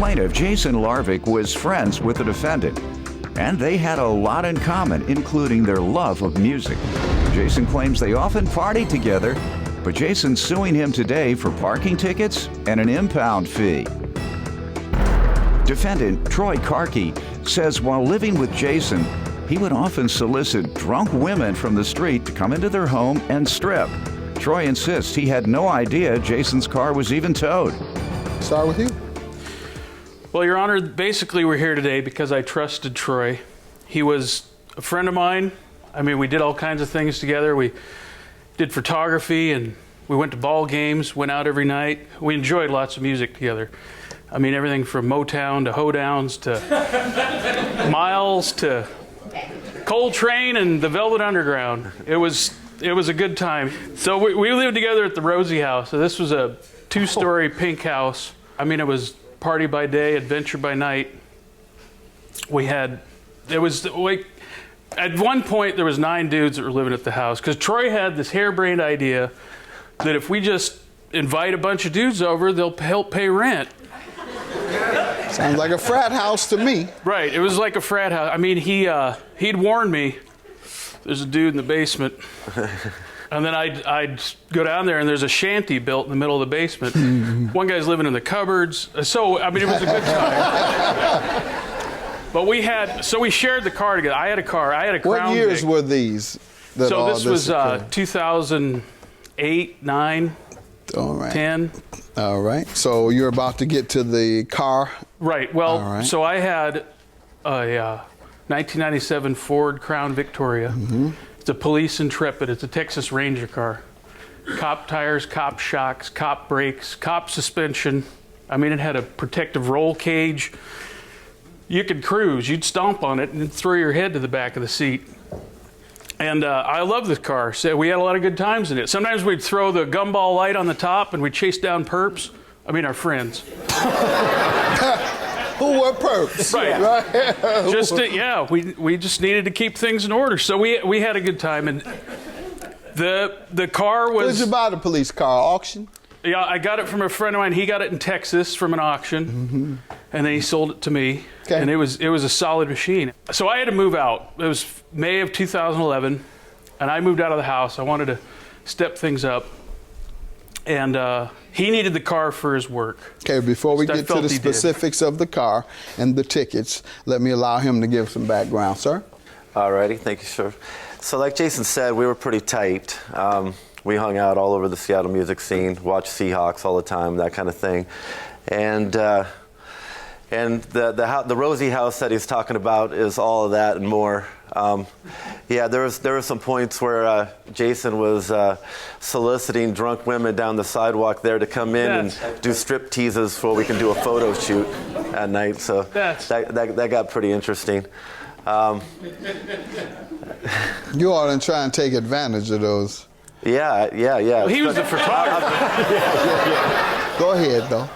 plaintiff, Jason Larvick, was friends with the defendant, and they had a lot in common, including their love of music. Jason claims they often partied together, but Jason's suing him today for parking tickets and an impound fee. Defendant Troy Karki says while living with Jason, he would often solicit drunk women from the street to come into their home and strip. Troy insists he had no idea Jason's car was even towed. Start with you. Well, Your Honor, basically we're here today because I trusted Troy. He was a friend of mine. I mean, we did all kinds of things together. We did photography and we went to ball games, went out every night. We enjoyed lots of music together. I mean, everything from Motown to Hoedowns to Miles to Coltrane and the Velvet Underground. It was a good time. So we lived together at the Rosie house. So this was a 2-story pink house. I mean, it was party by day, adventure by night. At one point there was 9 dudes that were living at the house because Troy had this harebrained idea that if we just invite a bunch of dudes over, they'll help pay rent. Sounds like a frat house to me. Right, it was like a frat house. I mean, he'd warned me, there's a dude in the basement. And then I'd go down there and there's a shanty built in the middle of the basement. One guy's living in the cupboards. So, I mean, it was a good time. But we shared the car together. I had a car, I had a Crown What years Vic. were these? So this was 2008, 9, all right. 10. All right. So you're about to get to the car. Right. Well, so I had a 1997 Ford Crown Victoria. Mm-hmm. It's a police Intrepid. It's a Texas Ranger car. Cop tires, cop shocks, cop brakes, cop suspension. I mean, it had a protective roll cage. You could cruise. You'd stomp on it and throw your head to the back of the seat. And I love this car. So we had a lot of good times in it. Sometimes we'd throw the gumball light on the top and we'd chase down perps. I mean, our friends. Who were perps? Right. We just needed to keep things in order. So we had a good time. And the car was... Where'd you buy the police car? Auction? Yeah, I got it from a friend of mine. He got it in Texas from an auction. Mm-hmm. And then he sold it to me. Okay. And it was a solid machine. So I had to move out. It was May of 2011. And I moved out of the house. I wanted to step things up. And he needed the car for his work. Okay, before we get to the specifics of the car and the tickets, let me allow him to give some background, sir. All righty, thank you, sir. So like Jason said, we were pretty tight. We hung out all over the Seattle music scene, watched Seahawks all the time, that kind of thing. And the Rosie house that he's talking about is all of that and more. Yeah, there were some points where Jason was soliciting drunk women down the sidewalk there to come in and do strip teases so we can do a photo shoot at night. So that got pretty interesting. You ought to try and take advantage of those. Yeah. Well, he was a photographer. Go ahead, though.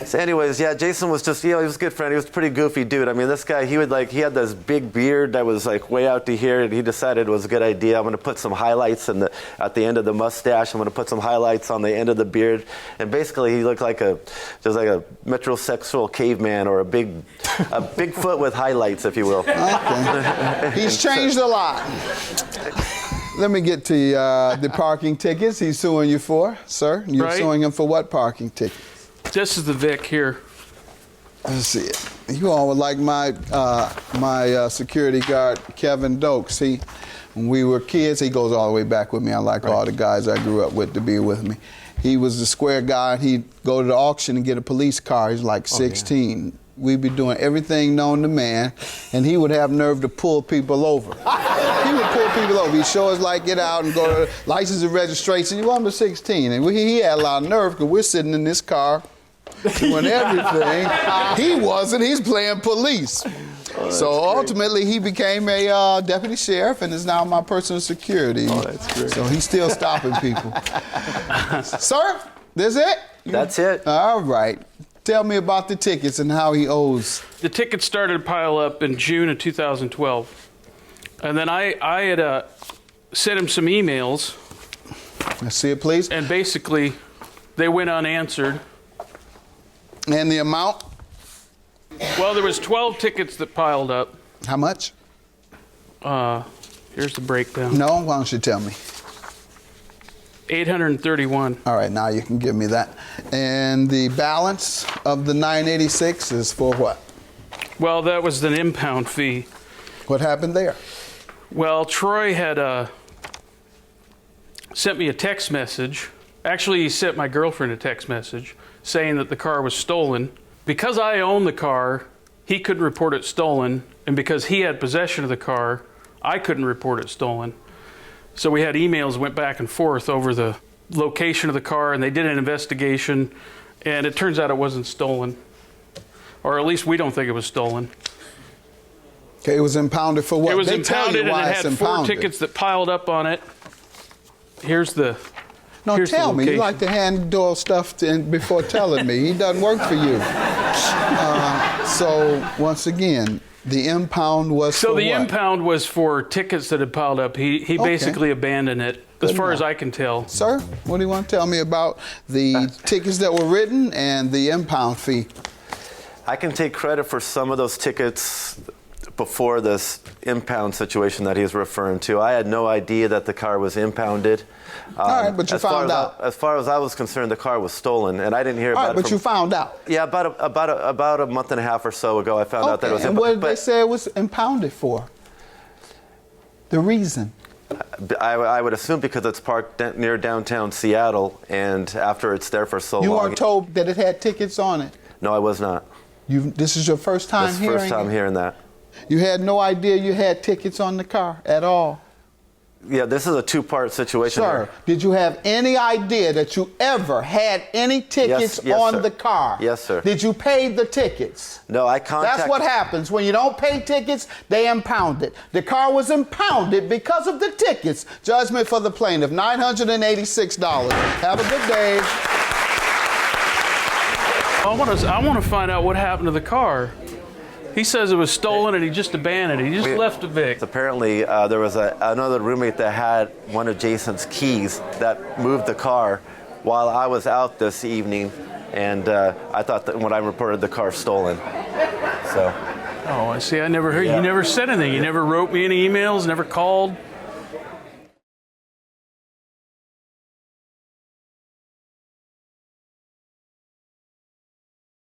So anyways, yeah, Jason was just, he was a good friend. He was a pretty goofy dude. I mean, this guy, he had this big beard that was like way out to here, and he decided it was a good idea. I'm going to put some highlights at the end of the mustache. I'm going to put some highlights on the end of the beard. And basically, he looked like just like a metrosexual caveman or a Bigfoot with highlights, if you will. Okay. He's changed a lot. Let me get to the parking tickets he's suing you for, sir. You're suing him for what parking ticket? This is the Vic here. Let's see it. You all were like my security guard, Kevin Dokes. When we were kids, he goes all the way back with me. I like all the guys I grew up with to be with me. He was the square guy. He'd go to the auction and get a police car. He's like 16. Yeah. We'd be doing everything known to man, and he would have nerve to pull people over. He would pull people over. He'd show us, like, get out and go to license and registration. He was under 16, and he had a lot of nerve because we're sitting in this car doing everything. He wasn't. He's playing police. So ultimately, he became a deputy sheriff and is now my personal security. Oh, that's great. So he's still stopping people. Sir, that's it? That's it. All right. Tell me about the tickets and how he owes. The tickets started to pile up in June of 2012. And then I had sent him some emails. Let's see it, please. And basically, they went unanswered. And the amount? Well, there was 12 tickets that piled up. How much? Here's the breakdown. No, why don't you tell me? 831. All right, now you can give me that. And the balance of the 986 is for what? Well, that was an impound fee. What happened there? Well, Troy had sent me a text message. Actually, he sent my girlfriend a text message saying that the car was stolen. Because I own the car, he couldn't report it stolen. And because he had possession of the car, I couldn't report it stolen. So we had emails went back and forth over the location of the car, and they did an investigation, and it turns out it wasn't stolen. Or at least we don't think it was stolen. Okay, it was impounded for what? It was They tell impounded, you and why it it's had 4 impounded. tickets that piled up on it. Here's the No, here's the tell me. You location. like to handle stuff before telling me. He doesn't work for you. So, once again, the impound was So for the what? impound was for tickets that had piled up. He basically abandoned it, as Good far as enough. I can tell. Sir, what do you want to tell me about the tickets that were written and the impound fee? I can take credit for some of those tickets before this impound situation that he's referring to. I had no idea that the car was impounded. All right, but you found out. As far as I was concerned, the car was stolen, and I didn't hear All about right, it. but you found out. Yeah, about a month and a half or so ago, I found out that it was and impounded. what did they say it was impounded for? The reason? I would assume because it's parked near downtown Seattle, and after it's there for so long. You weren't told that it had tickets on it. No, I was not. This is your first time This is the hearing first time it? hearing that. You had no idea you had tickets on the car at all? Yeah, this is a two-part situation. Sir, here. did you have any idea that you ever had any tickets Yes, on sir. the car? Yes, sir. Did you pay the tickets? No, I contacted. That's what happens. When you don't pay tickets, they impound it. The car was impounded because of the tickets. Judgment for the plaintiff, $986. Have a good day. I want to find out what happened to the car. He says it was stolen and he just abandoned it. He just left it Vic. Apparently, there was another roommate that had one of Jason's keys that moved the car while I was out this evening, and I thought that when I reported the car stolen. So. Oh, I see. I never heard. Yeah. You never said anything. You never wrote me any emails, never called.